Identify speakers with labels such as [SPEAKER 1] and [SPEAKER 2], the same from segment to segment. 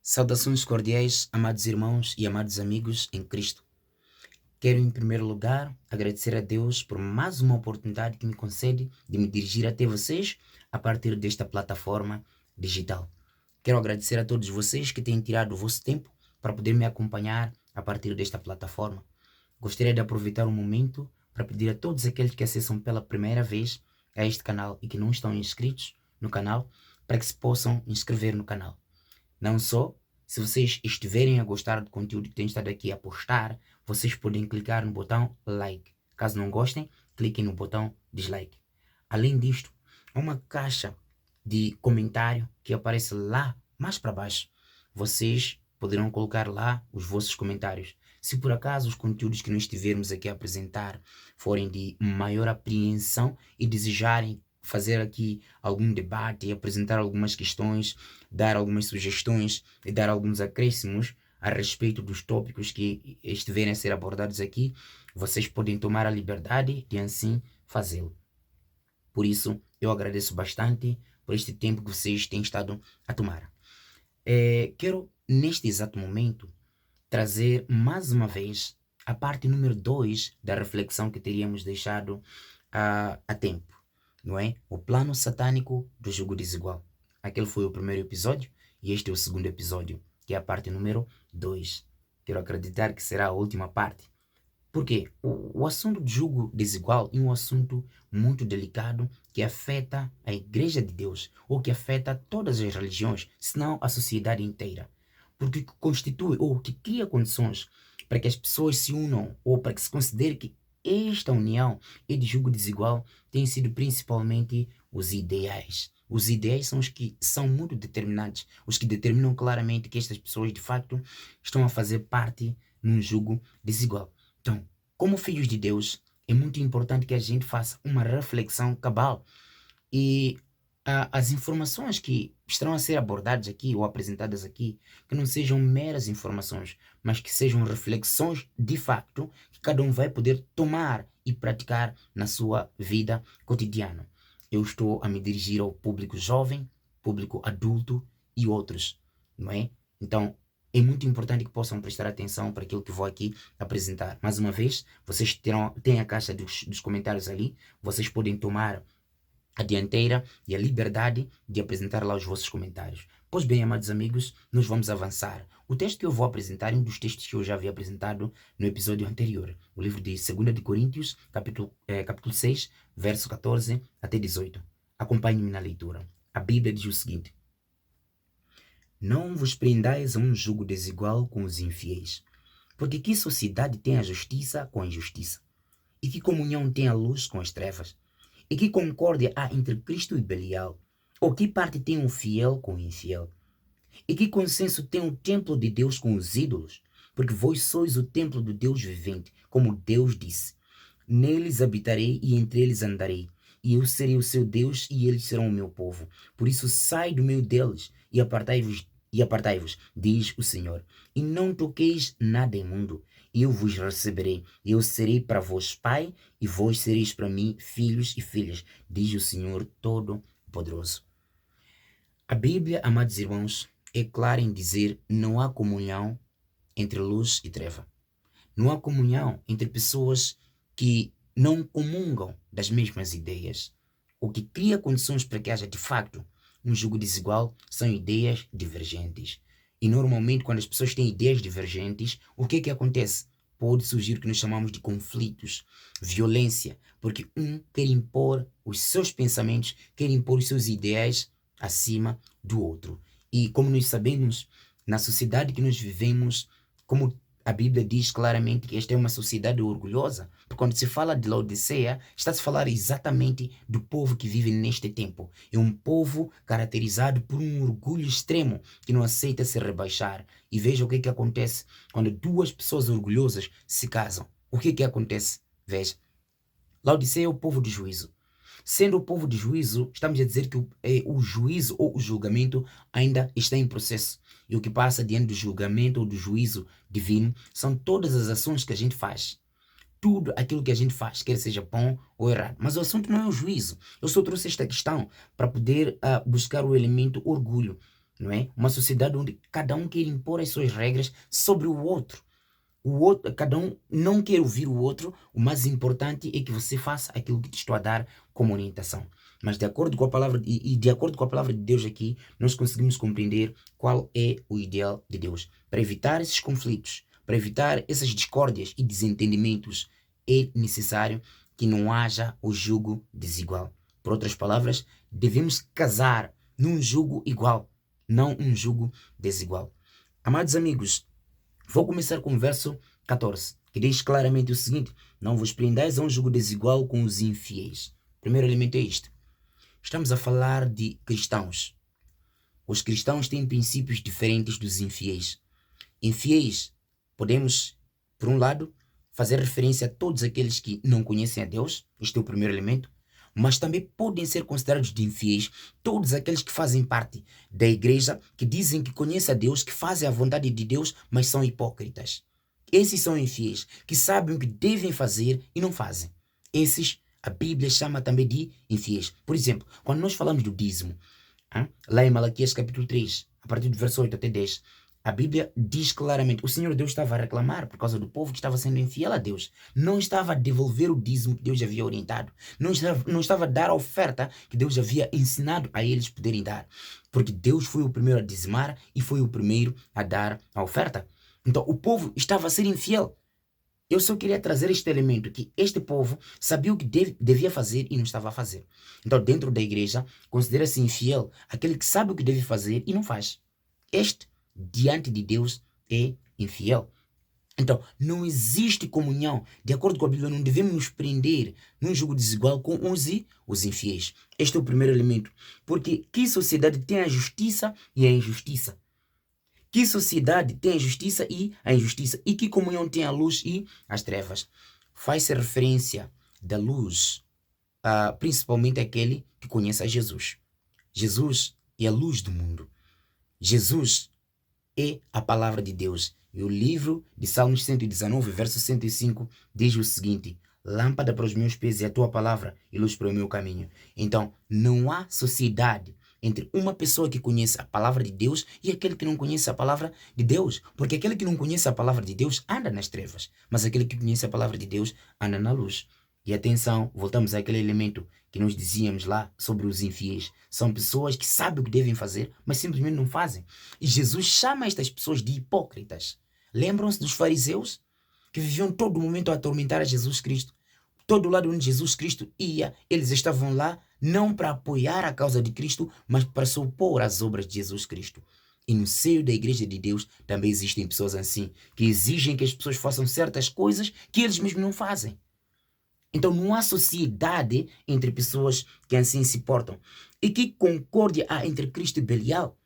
[SPEAKER 1] Saudações cordiais, amados irmãos e amados amigos em Cristo. Quero, em primeiro lugar, agradecer a Deus por mais uma oportunidade que me concede de me dirigir até vocês a partir desta plataforma digital. Quero agradecer a todos vocês que têm tirado o vosso tempo para poder me acompanhar a partir desta plataforma. Gostaria de aproveitar o momento para pedir a todos aqueles que acessam pela primeira vez a este canal e que não estão inscritos no canal, para que se possam inscrever no canal. Não só, se vocês estiverem a gostar do conteúdo que tenho estado aqui a postar, vocês podem clicar no botão like. Caso não gostem, cliquem no botão dislike. Além disto, há uma caixa de comentário que aparece lá mais para baixo. Vocês poderão colocar lá os vossos comentários. Se por acaso os conteúdos que nós estivermos aqui a apresentar forem de maior apreensão e desejarem fazer aqui algum debate, apresentar algumas questões, dar algumas sugestões e dar alguns acréscimos a respeito dos tópicos que estiverem a ser abordados aqui, vocês podem tomar a liberdade de assim fazê-lo. Por isso, eu agradeço bastante por este tempo que vocês têm estado a tomar. Quero, neste exato momento, trazer mais uma vez a parte número 2 da reflexão que teríamos deixado a tempo. Não é? O plano satânico do jugo desigual. Aquele foi o primeiro episódio e este é o segundo episódio, que é a parte número 2. Quero acreditar que será a última parte. Porque o assunto do jugo desigual é um assunto muito delicado que afeta a Igreja de Deus, ou que afeta todas as religiões, se não a sociedade inteira. Porque o que constitui, ou que cria condições para que as pessoas se unam, ou para que se considere que esta união e de jugo desigual tem sido principalmente os ideais. Os ideais são os que são muito determinantes, os que determinam claramente que estas pessoas de facto estão a fazer parte num jugo desigual. Então, como filhos de Deus, é muito importante que a gente faça uma reflexão cabal e as informações que estarão a ser abordadas aqui ou apresentadas aqui, que não sejam meras informações, mas que sejam reflexões de facto que cada um vai poder tomar e praticar na sua vida cotidiana. Eu estou a me dirigir ao público jovem, público adulto e outros, não é? Então, é muito importante que possam prestar atenção para aquilo que vou aqui apresentar. Mais uma vez, vocês têm a caixa dos comentários ali, vocês podem tomar a dianteira e a liberdade de apresentar lá os vossos comentários. Pois bem, amados amigos, nós vamos avançar. O texto que eu vou apresentar é um dos textos que eu já havia apresentado no episódio anterior. O livro de 2 de Coríntios, capítulo 6, verso 14 até 18. Acompanhe-me na leitura. A Bíblia diz o seguinte: Não vos prendais a um jugo desigual com os infiéis, porque que sociedade tem a justiça com a injustiça? E que comunhão tem a luz com as trevas? E que concórdia há entre Cristo e Belial? Ou que parte tem o fiel com o infiel? E que consenso tem o templo de Deus com os ídolos? Porque vós sois o templo do Deus vivente, como Deus disse: Neles habitarei e entre eles andarei, e eu serei o seu Deus e eles serão o meu povo. Por isso sai do meio deles e apartai-vos, diz o Senhor, e não toqueis nada imundo. Eu vos receberei, eu serei para vós pai, e vós sereis para mim filhos e filhas, diz o Senhor Todo-Poderoso. A Bíblia, amados irmãos, é clara em dizer: não há comunhão entre luz e treva. Não há comunhão entre pessoas que não comungam das mesmas ideias. O que cria condições para que haja de facto um jugo desigual são ideias divergentes. E normalmente quando as pessoas têm ideias divergentes, o que acontece? Pode surgir o que nós chamamos de conflitos, violência, porque um quer impor os seus pensamentos, quer impor os seus ideais acima do outro. E como nós sabemos, na sociedade que nós vivemos, como a Bíblia diz claramente que esta é uma sociedade orgulhosa, porque quando se fala de Laodiceia, está-se a falar exatamente do povo que vive neste tempo. É um povo caracterizado por um orgulho extremo, que não aceita se rebaixar. E veja o que acontece quando duas pessoas orgulhosas se casam. O que acontece? Veja, Laodiceia é o povo de juízo. Sendo o povo de juízo, estamos a dizer que o juízo ou o julgamento ainda está em processo. E o que passa diante do julgamento ou do juízo divino são todas as ações que a gente faz. Tudo aquilo que a gente faz, quer seja bom ou errado. Mas o assunto não é o juízo. Eu só trouxe esta questão para poder buscar o elemento orgulho. não é? Uma sociedade onde cada um quer impor as suas regras sobre o outro. O outro, cada um não quer ouvir o outro. O mais importante é que você faça aquilo que te estou a dar como orientação. Mas de acordo com a palavra de acordo com a palavra de Deus aqui, nós conseguimos compreender qual é o ideal de Deus. Para evitar esses conflitos, para evitar essas discórdias e desentendimentos, é necessário que não haja o jugo desigual. Por outras palavras, devemos casar num jugo igual, não um jugo desigual. Amados amigos, vou começar com o verso 14, que diz claramente o seguinte: não vos prendais a um jugo desigual com os infiéis. O primeiro elemento é este. Estamos a falar de cristãos. Os cristãos têm princípios diferentes dos infiéis. Infiéis, podemos, por um lado, fazer referência a todos aqueles que não conhecem a Deus. Este é o primeiro elemento. Mas também podem ser considerados de infiéis todos aqueles que fazem parte da igreja, que dizem que conhecem a Deus, que fazem a vontade de Deus, mas são hipócritas. Esses são infiéis, que sabem o que devem fazer e não fazem. Esses a Bíblia chama também de infiéis. Por exemplo, quando nós falamos do dízimo, lá em Malaquias capítulo 3, a partir do verso 8 até 10, a Bíblia diz claramente, o Senhor Deus estava a reclamar por causa do povo que estava sendo infiel a Deus. Não estava a devolver o dízimo que Deus havia orientado. Não estava a dar a oferta que Deus havia ensinado a eles poderem dar. Porque Deus foi o primeiro a dizimar e foi o primeiro a dar a oferta. Então o povo estava a ser infiel. Eu só queria trazer este elemento, que este povo sabia o que devia fazer e não estava a fazer. Então dentro da igreja, considera-se infiel aquele que sabe o que deve fazer e não faz. Este, diante de Deus, é infiel. Então, não existe comunhão. De acordo com a Bíblia, não devemos nos prender num jogo desigual com os infiéis. Este é o primeiro elemento. Porque que sociedade tem a justiça e a injustiça? Que sociedade tem a justiça e a injustiça? E que comunhão tem a luz e as trevas? Faz-se referência da luz, principalmente aquele que conhece a Jesus. Jesus é a luz do mundo. Jesus é a palavra de Deus. E o livro de Salmos 119, verso 105, diz o seguinte: lâmpada para os meus pés é a tua palavra e luz para o meu caminho. Então, não há sociedade entre uma pessoa que conhece a palavra de Deus e aquele que não conhece a palavra de Deus. Porque aquele que não conhece a palavra de Deus anda nas trevas, mas aquele que conhece a palavra de Deus anda na luz. E atenção, voltamos àquele elemento que nós dizíamos lá sobre os infiéis. São pessoas que sabem o que devem fazer, mas simplesmente não fazem. E Jesus chama estas pessoas de hipócritas. Lembram-se dos fariseus que viviam todo momento a atormentar a Jesus Cristo? Todo lado onde Jesus Cristo ia, eles estavam lá não para apoiar a causa de Cristo, mas para se opor às obras de Jesus Cristo. E no seio da igreja de Deus também existem pessoas assim, que exigem que as pessoas façam certas coisas que eles mesmos não fazem. Então não há sociedade entre pessoas que assim se portam. E que concórdia há entre Cristo e Belial?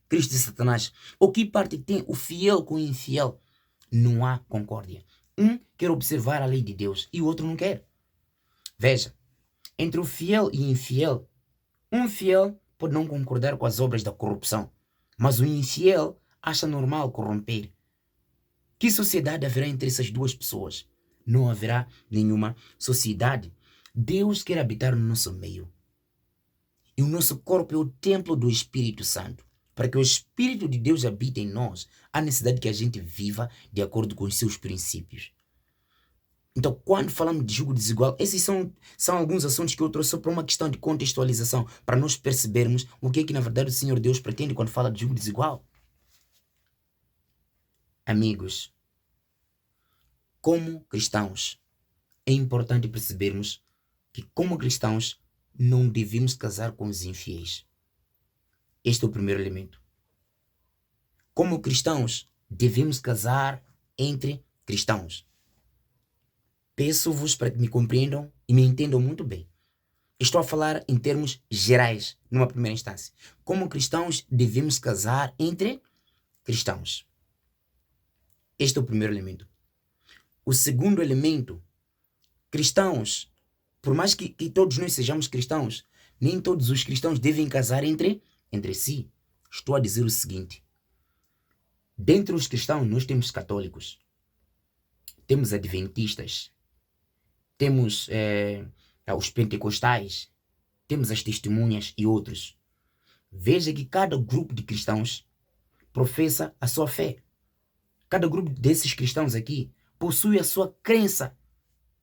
[SPEAKER 1] Cristo e Satanás? Ou que parte tem o fiel com o infiel? Não há concórdia. Um quer observar a lei de Deus e o outro não quer. Veja, entre o fiel e o infiel, um fiel pode não concordar com as obras da corrupção, mas o infiel acha normal corromper. Que sociedade haverá entre essas duas pessoas? Não haverá nenhuma sociedade. Deus quer habitar no nosso meio. E o nosso corpo é o templo do Espírito Santo. Para que o Espírito de Deus habite em nós, há necessidade que a gente viva de acordo com os seus princípios. Então, quando falamos de jugo desigual, esses são alguns assuntos que eu trouxe só para uma questão de contextualização, para nós percebermos o que na verdade o Senhor Deus pretende quando fala de jugo desigual. Amigos, como cristãos, é importante percebermos que como cristãos não devemos casar com os infiéis. Este é o primeiro elemento. Como cristãos, devemos casar entre cristãos. Peço-vos para que me compreendam e me entendam muito bem. Estou a falar em termos gerais, numa primeira instância. Como cristãos, devemos casar entre cristãos. Este é o primeiro elemento. O segundo elemento, cristãos, por mais que todos nós sejamos cristãos, nem todos os cristãos devem casar entre si. Estou a dizer o seguinte: dentre os cristãos nós temos católicos, temos adventistas, temos os pentecostais, temos as testemunhas e outros. veja que cada grupo de cristãos professa a sua fé. Cada grupo desses cristãos aqui possui a sua crença,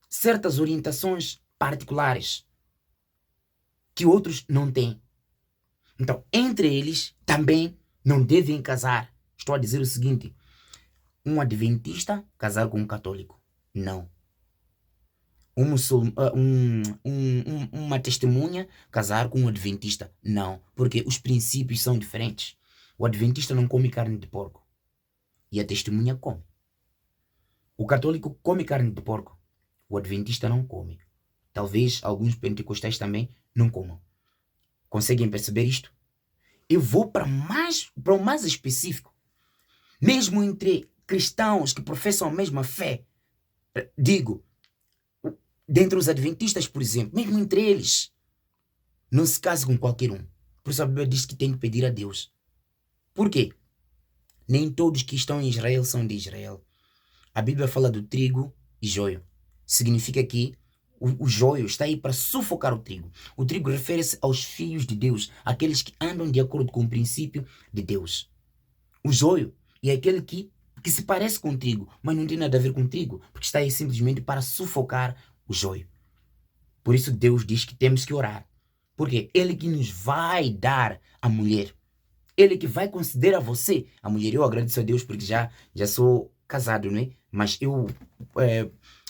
[SPEAKER 1] certas orientações particulares que outros não têm. Então, entre eles também não devem casar. Estou a dizer o seguinte: um adventista casar com um católico. Não. Uma testemunha casar com um adventista. Não. Porque os princípios são diferentes. O adventista não come carne de porco. E a testemunha come. O católico come carne de porco. O adventista não come. Talvez alguns pentecostais também não comam. Conseguem perceber isto? Eu vou para o mais específico. Mesmo entre cristãos que professam a mesma fé, digo, dentre os adventistas, por exemplo, mesmo entre eles, não se case com qualquer um. Por isso a Bíblia diz que tem que pedir a Deus. Por quê? Nem todos que estão em Israel são de Israel. A Bíblia fala do trigo e joio. Significa que o joio está aí para sufocar o trigo. O trigo refere-se aos filhos de Deus, aqueles que andam de acordo com o princípio de Deus. O joio é aquele que se parece com o trigo, mas não tem nada a ver com o trigo, porque está aí simplesmente para sufocar o joio. Por isso Deus diz que temos que orar. Porque Ele que nos vai dar a mulher. Ele que vai conceder a você a mulher. Eu agradeço a Deus porque já sou casado, não é? Mas eu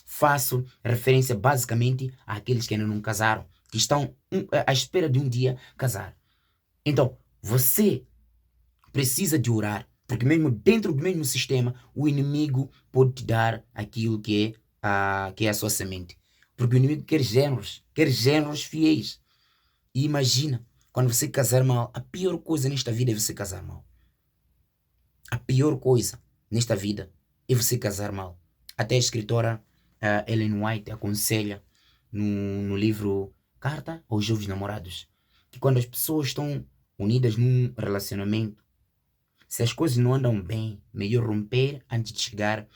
[SPEAKER 1] faço referência basicamente àqueles que ainda não casaram, que estão à espera de um dia casar. Então, você precisa de orar, porque mesmo dentro do mesmo sistema, o inimigo pode te dar aquilo que é a sua semente. Porque o inimigo quer géneros fiéis. E imagina, quando você casar mal, a pior coisa nesta vida é você casar mal. A pior coisa nesta vida é você casar mal. Até a escritora Ellen White aconselha no livro Carta aos Jovens Namorados que quando as pessoas estão unidas num relacionamento, se as coisas não andam bem, melhor romper antes de chegar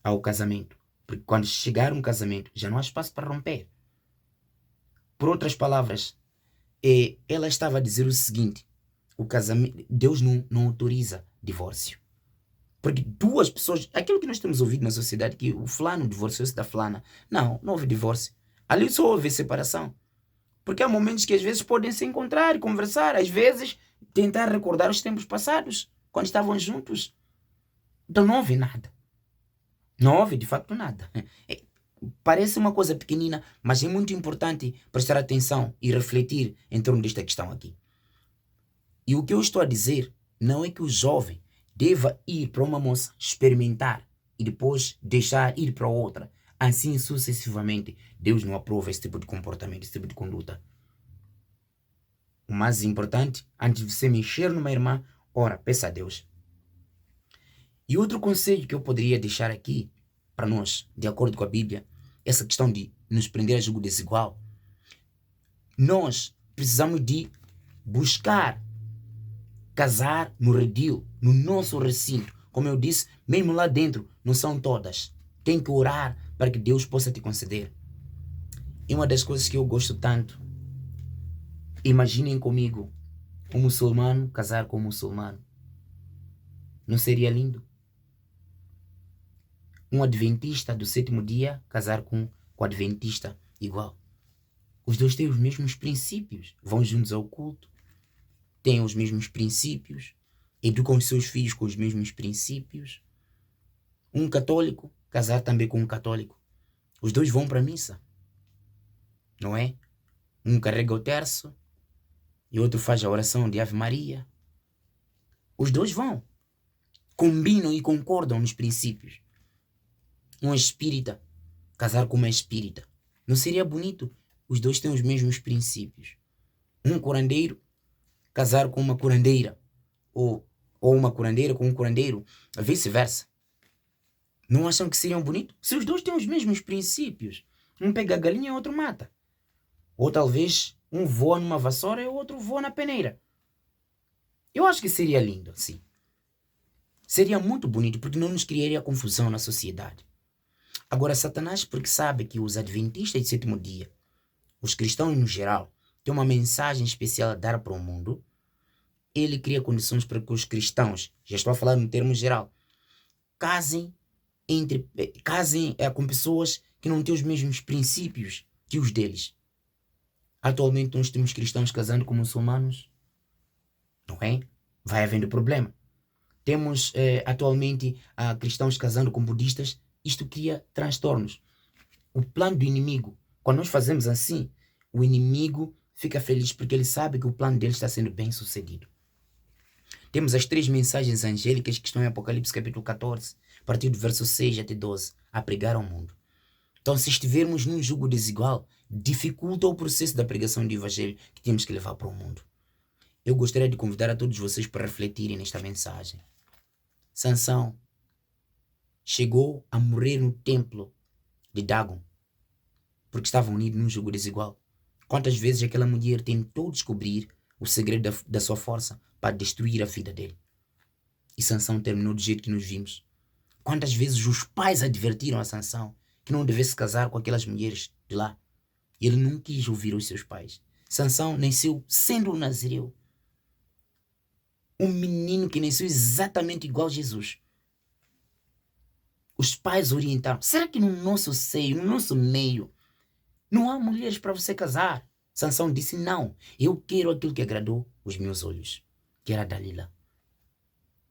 [SPEAKER 1] ao casamento. Porque quando chegar um casamento, já não há espaço para romper. Por outras palavras, ela estava a dizer o seguinte: o casamento, Deus não autoriza divórcio. Porque duas pessoas, aquilo que nós temos ouvido na sociedade, que o fulano divorciou-se da fulana. Não houve divórcio. Ali só houve separação. Porque há momentos que às vezes podem se encontrar e conversar, às vezes tentar recordar os tempos passados, quando estavam juntos. Então não houve nada. Não houve de facto nada. Parece uma coisa pequenina, mas é muito importante prestar atenção e refletir em torno desta questão aqui. E o que eu estou a dizer não é que o jovem deva ir para uma moça experimentar e depois deixar ir para outra. Assim sucessivamente. Deus não aprova esse tipo de comportamento, esse tipo de conduta. O mais importante, antes de você mexer numa irmã, ora, peça a Deus. E outro conselho que eu poderia deixar aqui para nós, de acordo com a Bíblia, essa questão de nos prender a julgo desigual, nós precisamos de buscar casar no redil, no nosso recinto. Como eu disse, mesmo lá dentro, não são todas. Tem que orar para que Deus possa te conceder. E uma das coisas que eu gosto tanto, imaginem comigo, um muçulmano casar com um muçulmano. Não seria lindo? Um adventista do sétimo dia casar com adventista igual. Os dois têm os mesmos princípios, vão juntos ao culto, têm os mesmos princípios, educam os seus filhos com os mesmos princípios. Um católico casar também com um católico. Os dois vão para a missa, não é? Um carrega o terço e outro faz a oração de Ave Maria. Os dois vão, combinam e concordam nos princípios. Um espírita casar com uma espírita. Não seria bonito? Os dois têm os mesmos princípios. Um curandeiro casar com uma curandeira. Ou uma curandeira com um curandeiro. Vice-versa. Não acham que seriam bonitos? Se os dois têm os mesmos princípios. Um pega a galinha e o outro mata. Ou talvez um voa numa vassoura e o outro voa na peneira. Eu acho que seria lindo, sim. Seria muito bonito porque não nos criaria confusão na sociedade. Agora, Satanás, porque sabe que os adventistas de sétimo dia, os cristãos no geral, têm uma mensagem especial a dar para o mundo, ele cria condições para que os cristãos, já estou a falar no termo geral, casem com pessoas que não têm os mesmos princípios que os deles. Atualmente nós temos cristãos casando com muçulmanos, não é? Vai havendo problema. Temos atualmente cristãos casando com budistas. Isto cria transtornos. O plano do inimigo, quando nós fazemos assim, o inimigo fica feliz porque ele sabe que o plano dele está sendo bem sucedido. Temos as 3 mensagens angélicas que estão em Apocalipse capítulo 14, a partir do verso 6 até 12, a pregar ao mundo. Então, se estivermos num jugo desigual, dificulta o processo da pregação do evangelho que temos que levar para o mundo. Eu gostaria de convidar a todos vocês para refletirem nesta mensagem. Sansão chegou a morrer no templo de Dagon, porque estava unido num jugo desigual. Quantas vezes aquela mulher tentou descobrir o segredo da sua força para destruir a vida dele? E Sansão terminou do jeito que nos vimos. Quantas vezes os pais advertiram a Sansão que não devesse casar com aquelas mulheres de lá? Ele não quis ouvir os seus pais. Sansão nasceu sendo um nazireu. Um menino que nasceu exatamente igual a Jesus. Os pais orientaram. Será que no nosso seio, no nosso meio, não há mulheres para você casar? Sansão disse, não, eu quero aquilo que agradou os meus olhos, que era Dalila.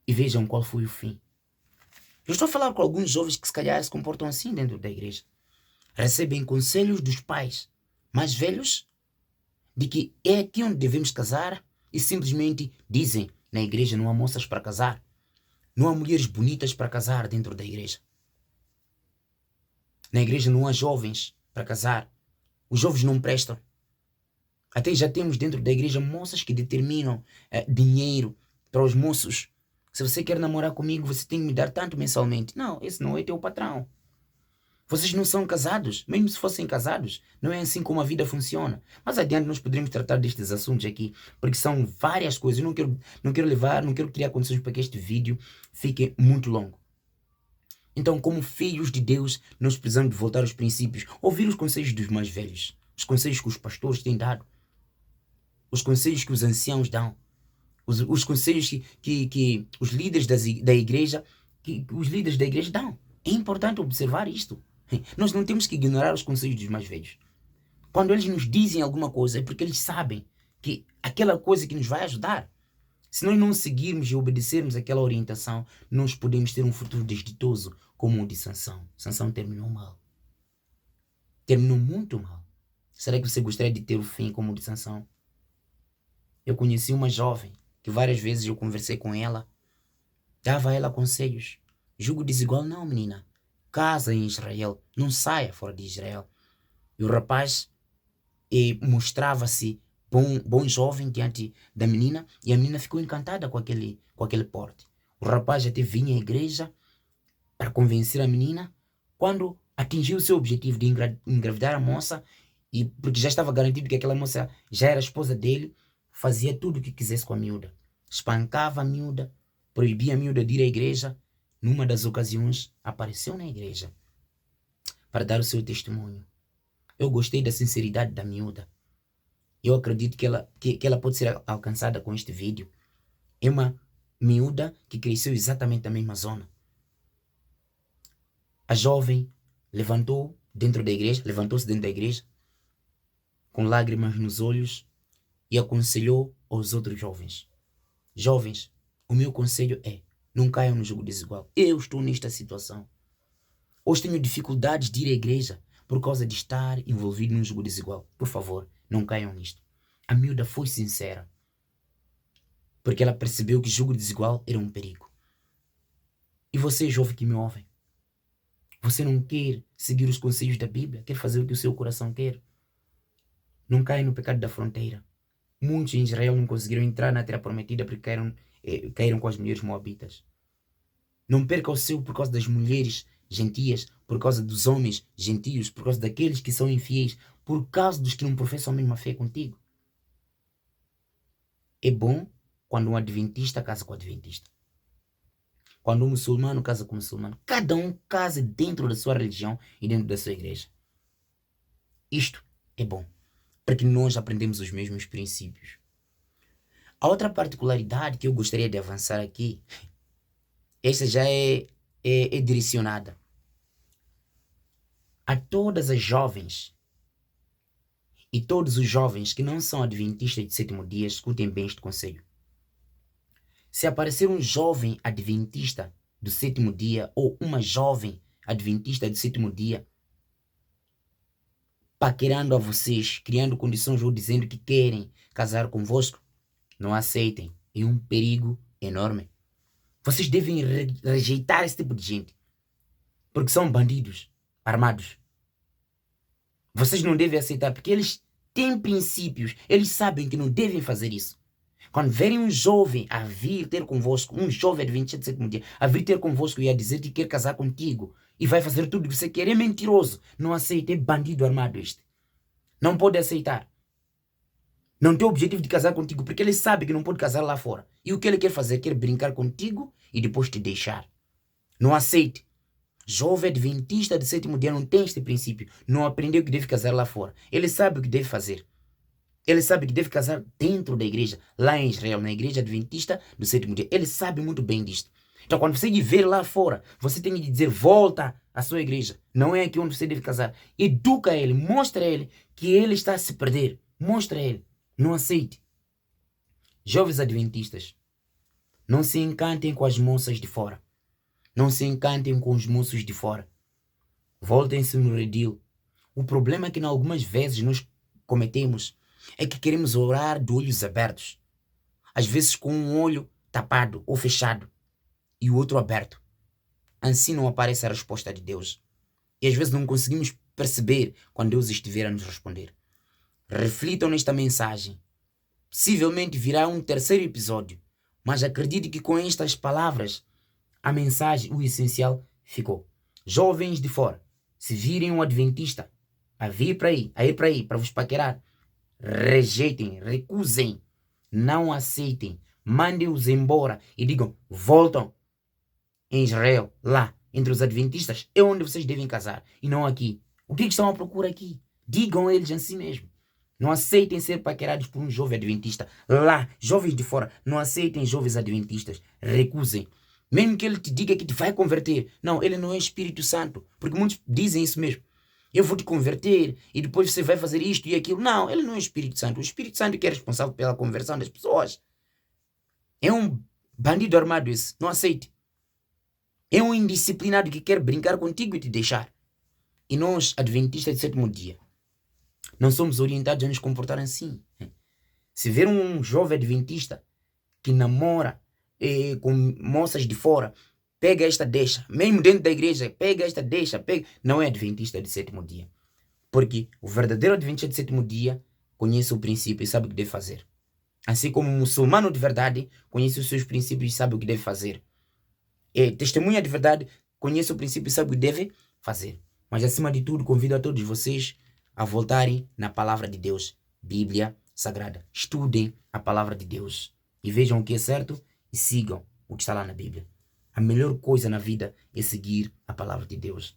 [SPEAKER 1] E vejam qual foi o fim. Eu estou a falar com alguns jovens que se calhar se comportam assim dentro da igreja. Recebem conselhos dos pais mais velhos de que é aqui onde devemos casar e simplesmente dizem, na igreja não há moças para casar. Não há mulheres bonitas para casar dentro da igreja. Na igreja não há jovens para casar. Os jovens não prestam. Até já temos dentro da igreja moças que determinam dinheiro para os moços. Se você quer namorar comigo, você tem que me dar tanto mensalmente. Não, esse não é teu patrão. Vocês não são casados. Mesmo se fossem casados, não é assim como a vida funciona. Mais adiante nós poderíamos tratar destes assuntos aqui, porque são várias coisas. Eu não quero criar condições para que este vídeo fique muito longo. Então, como filhos de Deus, nós precisamos de voltar aos princípios, ouvir os conselhos dos mais velhos, os conselhos que os pastores têm dado, os conselhos que os anciãos dão, os conselhos que os líderes da igreja, que os líderes da igreja dão. É importante observar isto. Nós não temos que ignorar os conselhos dos mais velhos. Quando eles nos dizem alguma coisa, é porque eles sabem que aquela coisa que nos vai ajudar. Se nós não seguirmos e obedecermos aquela orientação, nós podemos ter um futuro desditoso, como o de Sansão. Sansão terminou mal. Terminou muito mal. Será que você gostaria de ter o fim como o de Sansão? Eu conheci uma jovem que várias vezes eu conversei com ela, dava a ela conselhos. Jugo desigual não, menina. Casa em Israel, não saia fora de Israel. E o rapaz mostrava-se bom jovem diante da menina, e a menina ficou encantada com aquele porte. O rapaz até vinha à igreja para convencer a menina. Quando atingiu o seu objetivo de engravidar a moça, e porque já estava garantido que aquela moça já era esposa dele, fazia tudo o que quisesse com a miúda. Espancava a miúda, proibia a miúda de ir à igreja. Numa das ocasiões, apareceu na igreja para dar o seu testemunho. Eu gostei da sinceridade da miúda. Eu acredito que ela pode ser alcançada com este vídeo. É uma miúda que cresceu exatamente na mesma zona. A jovem levantou-se dentro da igreja, com lágrimas nos olhos, e aconselhou aos outros jovens. Jovens, o meu conselho é, não caiam no jogo desigual. Eu estou nesta situação. Hoje tenho dificuldades de ir à igreja por causa de estar envolvido num jogo desigual. Por favor, não caiam nisto. A miúda foi sincera, porque ela percebeu que jogo desigual era um perigo. E você, jovem que me ouve, você não quer seguir os conselhos da Bíblia? Quer fazer o que o seu coração quer? Não caia no pecado da fronteira. Muitos em Israel não conseguiram entrar na terra prometida porque caíram com as mulheres moabitas. Não perca o seu por causa das mulheres gentias, por causa dos homens gentios, por causa daqueles que são infiéis, por causa dos que não professam a mesma fé contigo. É bom quando um adventista casa com adventista. Quando um muçulmano casa com muçulmano. Cada um casa dentro da sua religião e dentro da sua igreja. Isto é bom, porque nós aprendemos os mesmos princípios. A outra particularidade que eu gostaria de avançar aqui, esta já é direcionada a todas as jovens e todos os jovens que não são adventistas de sétimo dia. Escutem bem este conselho. Se aparecer um jovem adventista do sétimo dia ou uma jovem adventista do sétimo dia paquerando a vocês, criando condições ou dizendo que querem casar convosco, não aceitem. É um perigo enorme. Vocês devem rejeitar esse tipo de gente, porque são bandidos armados. Vocês não devem aceitar, porque eles têm princípios, eles sabem que não devem fazer isso. Quando verem um jovem a vir ter convosco, um jovem de 27 dia, a vir ter convosco e a dizer que quer casar contigo e vai fazer tudo o que você quer, é mentiroso. Não aceite, é bandido armado este. Não pode aceitar. Não tem o objetivo de casar contigo, porque ele sabe que não pode casar lá fora. E o que ele quer fazer? Quer brincar contigo e depois te deixar. Não aceite. Jovem adventista de sétimo dia não tem este princípio. Não aprendeu que deve casar lá fora. Ele sabe o que deve fazer. Ele sabe que deve casar dentro da igreja, lá em Israel, na igreja adventista do sétimo dia. Ele sabe muito bem disto. Então, quando você ver lá fora, você tem que dizer, volta à sua igreja. Não é aqui onde você deve casar. Educa ele, mostra a ele que ele está a se perder. Mostra a ele. Não aceite. Jovens adventistas, não se encantem com as moças de fora. Não se encantem com os moços de fora. Voltem-se no redil. O problema é que, algumas vezes, nós cometemos é que queremos orar de olhos abertos. Às vezes com um olho tapado ou fechado e o outro aberto. Assim não aparece a resposta de Deus. E às vezes não conseguimos perceber quando Deus estiver a nos responder. Reflitam nesta mensagem. Possivelmente virá um terceiro episódio, mas acredite que com estas palavras a mensagem, o essencial, ficou. Jovens de fora, se virem um adventista a vir para aí, para vos paquerar, rejeitem, recusem, não aceitem, mandem-os embora e digam, voltam em Israel, lá, entre os adventistas, é onde vocês devem casar e não aqui. O que estão à procura aqui? Digam a eles assim mesmo. Não aceitem ser paquerados por um jovem adventista. Lá, jovens de fora, não aceitem jovens adventistas. Recusem. Mesmo que ele te diga que te vai converter. Não, ele não é Espírito Santo. Porque muitos dizem isso mesmo. Eu vou te converter e depois você vai fazer isto e aquilo. Não, ele não é Espírito Santo. O Espírito Santo que é responsável pela conversão das pessoas. É um bandido armado esse. Não aceite. É um indisciplinado que quer brincar contigo e te deixar. E nós, adventistas de sétimo dia, não somos orientados a nos comportar assim. Se ver um jovem adventista que namora com moças de fora, pega esta deixa, mesmo dentro da igreja, pega esta deixa, pega, não é adventista de sétimo dia. Porque o verdadeiro adventista de sétimo dia conhece o princípio e sabe o que deve fazer. Assim como o muçulmano de verdade conhece os seus princípios e sabe o que deve fazer. Testemunha de verdade conhece o princípio e sabe o que deve fazer. Mas acima de tudo, convido a todos vocês a voltarem na palavra de Deus, Bíblia Sagrada. Estudem a palavra de Deus e vejam o que é certo e sigam o que está lá na Bíblia. A melhor coisa na vida é seguir a palavra de Deus.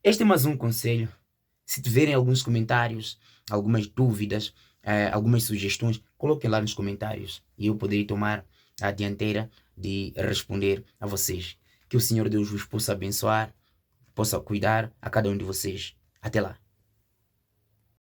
[SPEAKER 1] Este é mais um conselho. Se tiverem alguns comentários, algumas dúvidas, algumas sugestões, coloquem lá nos comentários e eu poderei tomar a dianteira de responder a vocês. Que o Senhor Deus vos possa abençoar, possa cuidar a cada um de vocês. Até lá.